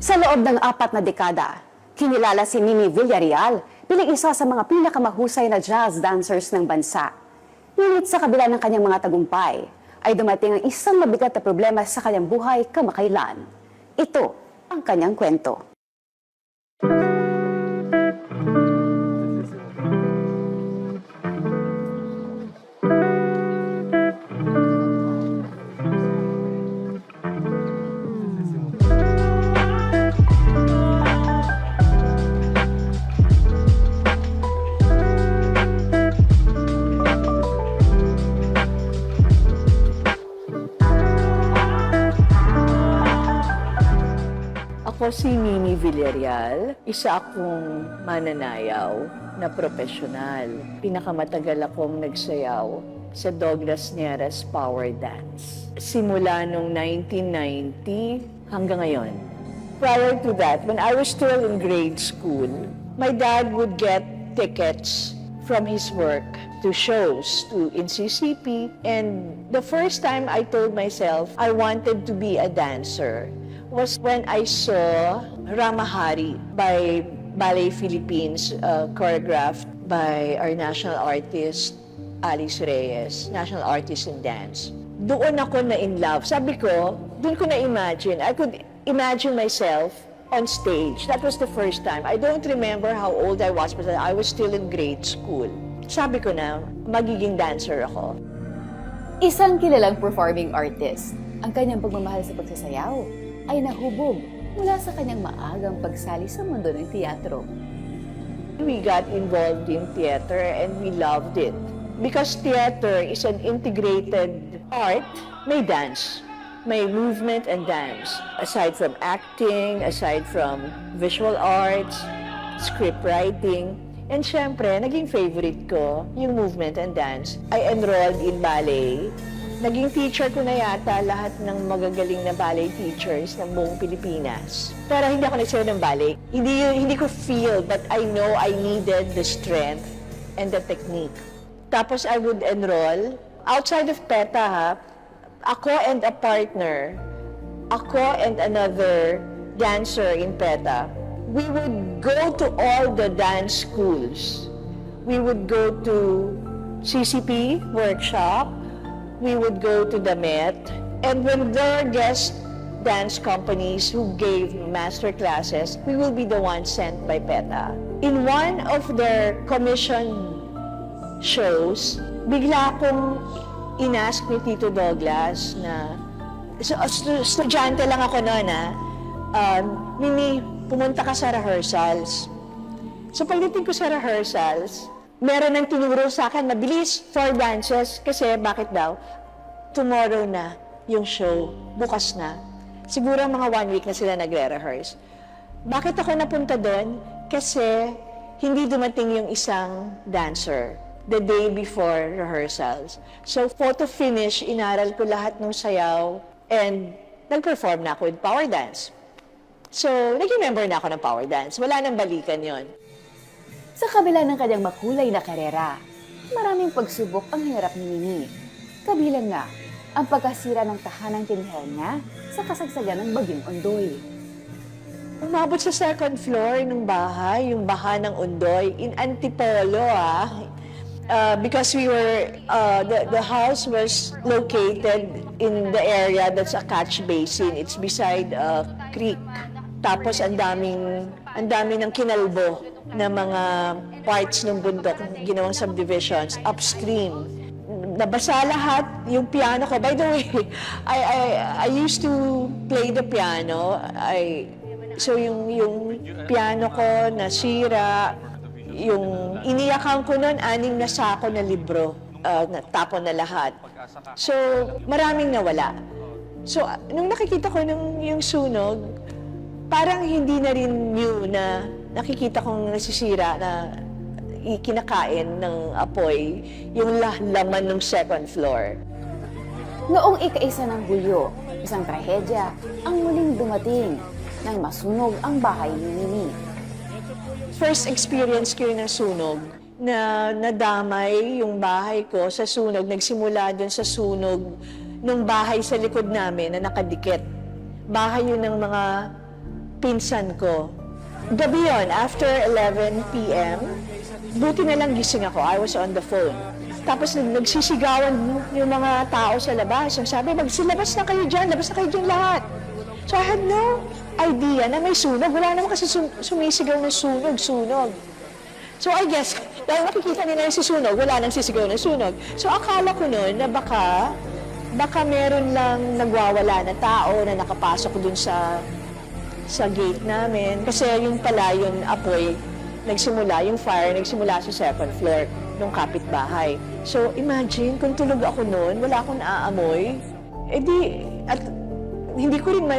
Sa loob ng 4 na dekada, kinilala si Mimi Villarreal bilang isa sa mga pinakamahusay na jazz dancers ng bansa. Ngunit sa kabila ng kanyang mga tagumpay, ay dumating ang isang mabigat na problema sa kanyang buhay kamakailan. Ito ang kanyang kwento. Ako si Mimi Villarreal, isa akong mananayaw na profesional. Pinakamatagal akong nagsayaw sa Douglas Nieres Power Dance. Simula noong 1990 hanggang ngayon. Prior to that, when I was still in grade school, my dad would get tickets from his work to shows in CCP. And the first time I told myself I wanted to be a dancer was when I saw Ramahari by Ballet Philippines, choreographed by our national artist, Alice Reyes, national artist in dance. Doon ako na in love. Sabi ko, doon ko na-imagine. I could imagine myself on stage. That was the first time. I don't remember how old I was, but I was still in grade school. Sabi ko na, magiging dancer ako. Isang kilalang performing artist, ang kanyang pagmamahal sa pagsasayaw ay nahubog mula sa kanyang maagang pagsali sa mundo ng teatro. We got involved in theater and we loved it. Because theater is an integrated art, may dance, may movement and dance. Aside from acting, aside from visual arts, script writing, and syempre, naging favorite ko yung movement and dance. I enrolled in ballet. Naging teacher ko na yata lahat ng magagaling na ballet teachers ng buong Pilipinas. Pero hindi ako nagsayaw ng ballet. Hindi ko feel, but I know I needed the strength and the technique. Tapos I would enroll. Outside of PETA, ako and a partner, ako and another dancer in PETA, we would go to all the dance schools. We would go to CCP workshop. We would go to the Met, and when there are guest dance companies who gave master classes, we will be the ones sent by PETA. In one of their commission shows, bigla akong inask ni Tito Douglas na, estudyante lang ako noon Mimi, pumunta ka sa rehearsals. So pagdating ko sa rehearsals, meron nang tinuro sa akin, mabilis, 4 dances. Kasi, bakit daw? Tomorrow na yung show, bukas na. Siguro mga 1 week na sila nagre-rehearse. Bakit ako napunta doon? Kasi, hindi dumating yung isang dancer the day before rehearsals. So, photo finish, inaral ko lahat ng sayaw, and nag-perform na ako with power dance. So, nag-remember na ako ng power dance. Wala nang balikan yon. Sa kabila ng kanyang makulay na karera, maraming pagsubok ang hinarap ni Mimi. Kabilang nga ang pagkasira ng tahanang tinihan niya sa kasagsagan ng Bagyong Ondoy. Umabot sa second floor ng bahay, yung baha ng Ondoy, in Antipolo because we were, the house was located in the area that's a catch basin. It's beside a creek. Tapos ang dami ng kinalbo na mga parts ng bundok, ginawang subdivisions, upstream. Nabasa lahat yung piano ko. By the way, I used to play the piano. So yung piano ko nasira, yung iniyakan ko noon, 6 na sako na libro, natapon na lahat. So maraming nawala. So nung nakikita ko yung sunog, parang hindi na rin new na nakikita kong nasisira na kinakain ng apoy yung laman ng second floor. Noong ika-1 ng Hulyo, isang trahedya ang muling dumating nang masunog ang bahay ni Mimi. First experience ko yung sunog na nadamay yung bahay ko sa sunog. Nagsimula dun sa sunog nung bahay sa likod namin na nakadikit. Bahay yun ng mga pinsan ko. Gabi yon, after 11 p.m., buti na lang gising ako. I was on the phone. Tapos nagsisigawan yung mga tao sa labas. Ang sabi, labas na kayo dyan, labas na kayo dyan lahat. So I had no idea na may sunog. Wala naman kasi sumisigaw na sunog. So I guess, dahil nakikita nila yung susunog, wala nang sisigaw na sunog. So akala ko noon na baka meron lang nagwawala na tao na nakapasok dun sa gate namin. Kasi yung pala, yung apoy, yung fire nagsimula sa second floor ng kapitbahay. So imagine, kung tulog ako noon, wala akong naaamoy,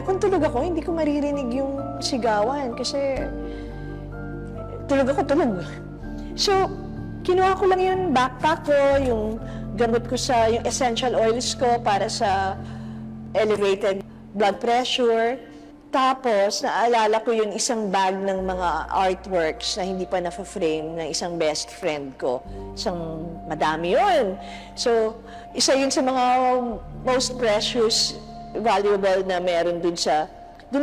kung tulog ako, hindi ko maririnig yung sigawan kasi tulog. So, kinuha ko lang yung backpack ko, yung gamot ko yung essential oils ko para sa elevated blood pressure. Tapos, naalala ko yung isang bag ng mga artworks na hindi pa na-frame ng isang best friend ko. Madami yun. So, isa yun sa mga most precious, valuable na meron dun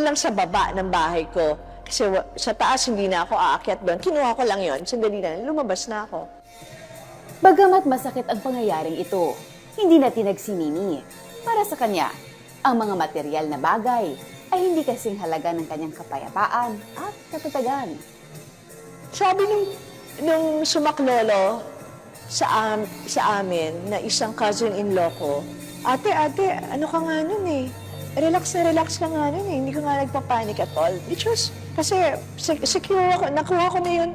lang sa baba ng bahay ko. Kasi sa taas, hindi na ako aakyat doon. Kinuha ko lang yon, sandali na, lumabas na ako. Bagamat masakit ang pangyayaring ito, hindi na tinag si Mimi. Para sa kanya, ang mga material na bagay ay hindi kasing halaga ng kanyang kapayapaan at katatagan. Sabi nung sumaklolo sa amin na isang cousin-in-law ko, ate, ano ka nga nun eh? Relax ka nga nun eh. Hindi ko nga nagpapanik at all. Kasi secure ako. Nakuha ko na yun.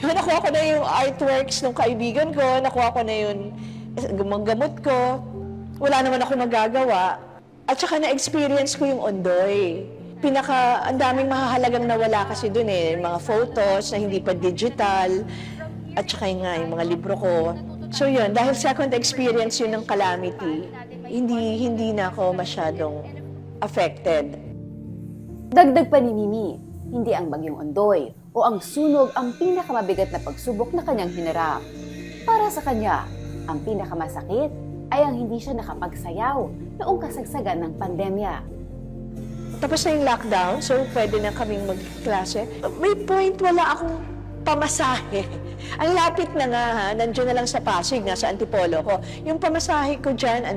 Nakuha ko na yung artworks ng kaibigan ko. Nakuha ko na yun gamot ko. Wala naman ako magagawa. At saka na-experience ko yung Ondoy. Ang daming mahahalagang nawala kasi dun eh. Mga photos na hindi pa digital. At saka yung mga libro ko. So yun, dahil second experience yun ng calamity, hindi na ako masyadong affected. Dagdag pa ni Mimi, hindi ang bagyong Ondoy o ang sunog ang pinakamabigat na pagsubok na kanyang hinarap. Para sa kanya, ang pinakamasakit ay ang hindi siya nakapagsayaw noong kasagsagan ng pandemya. Tapos na yung lockdown, so pwede na kaming magklase. May point, wala akong pamasahe. Ang lapit na nga ha, nandiyan na lang sa Pasig, nasa Antipolo ko. Yung pamasahe ko dyan,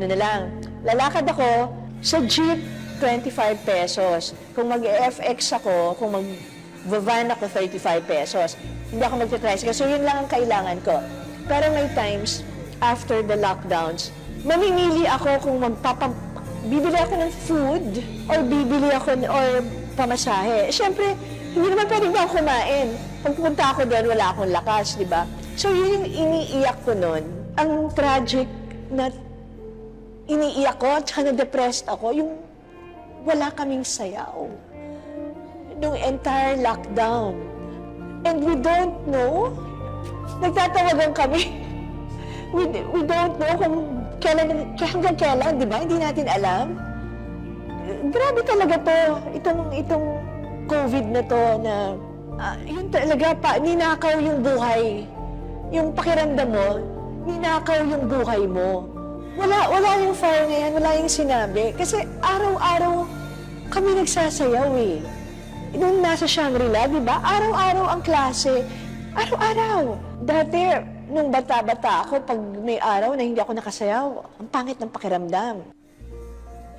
lalakad ako sa jeep, 25 pesos. Kung mag-FX ako, kung mag-van ako, 35 pesos. Hindi ako mag-tricycle. So yun lang ang kailangan ko. Pero may times, after the lockdowns, mamimili ako kung bibili ako ng food or bibili ako or pamasahe. Siyempre, hindi naman pwedeng ba ako kumain. Pag pupunta ako doon, wala akong lakas, di ba? So yun yung iniiyak ko noon. Ang tragic na iniiyak ko at saka na-depressed ako, yung wala kaming sayaw. Nung entire lockdown. And we don't know. Nagtatawagan kami. We don't know kung hanggang kailan, di ba? Hindi natin alam. Grabe talaga to. Itong COVID na to na yun talaga ninakaw yung buhay. Yung pakiramdam mo, ninakaw yung buhay mo. Wala yung fire na yan, wala yung sinabi. Kasi araw-araw kami nagsasayaw eh. Nung nasa Shangri-La, di ba? Araw-araw ang klase. Araw-araw. Dati, nung bata-bata ako, pag may araw na hindi ako nakasayaw, ang pangit ng pakiramdam.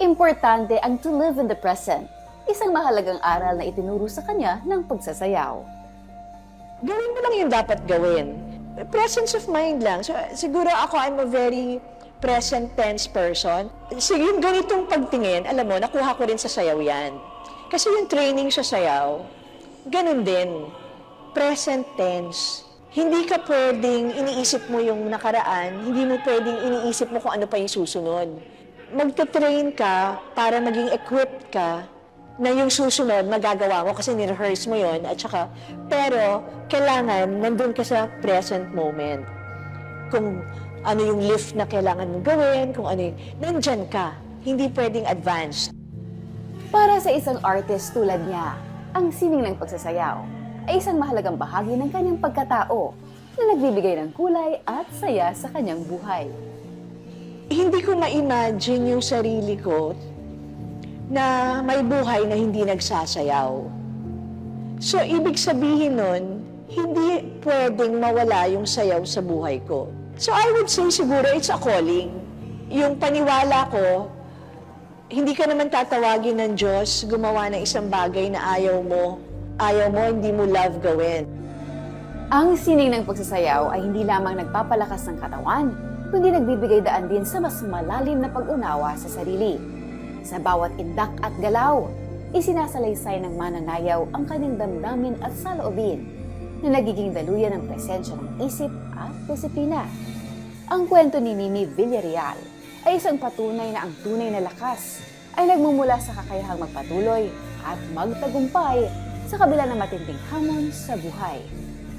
Importante ang to live in the present. Isang mahalagang aral na itinuro sa kanya ng pagsasayaw. Gawin mo lang yung dapat gawin. Presence of mind lang. So, siguro ako, I'm a very present tense person. Sige, yung ganitong pagtingin, alam mo, nakuha ko rin sa sayaw yan. Kasi yung training sa sayaw, ganun din. Present tense. Hindi ka pwedeng iniisip mo yung nakaraan, hindi mo pwedeng iniisip mo kung ano pa yung susunod. Magta-train ka para maging equipped ka na yung susunod magagawa mo kasi ni-rehearse mo yon at saka, pero kailangan nandun ka sa present moment. Kung ano yung lift na kailangan mong gawin, kung ano yung, nandyan ka, hindi pwedeng advanced. Para sa isang artist tulad niya, ang sining ng pagsasayaw ay isang mahalagang bahagi ng kanyang pagkatao na nagbibigay ng kulay at saya sa kanyang buhay. Hindi ko ma-imagine yung sarili ko na may buhay na hindi nagsasayaw. So, ibig sabihin nun, hindi pwedeng mawala yung sayaw sa buhay ko. So, I would say siguro it's a calling. Yung paniwala ko, hindi ka naman tatawagin ng Diyos gumawa ng isang bagay na ayaw mo, hindi mo love gawin. Ang sining ng pagsasayaw ay hindi lamang nagpapalakas ng katawan, kundi nagbibigay daan din sa mas malalim na pag-unawa sa sarili. Sa bawat indak at galaw, isinasalaysay ng mananayaw ang kanyang damdamin at saloobin na nagiging daluyan ng presensya ng isip at disiplina. Ang kwento ni Mimi Villarreal ay isang patunay na ang tunay na lakas ay nagmumula sa kakayahang magpatuloy at magtagumpay sa kabila ng matinding hamon sa buhay.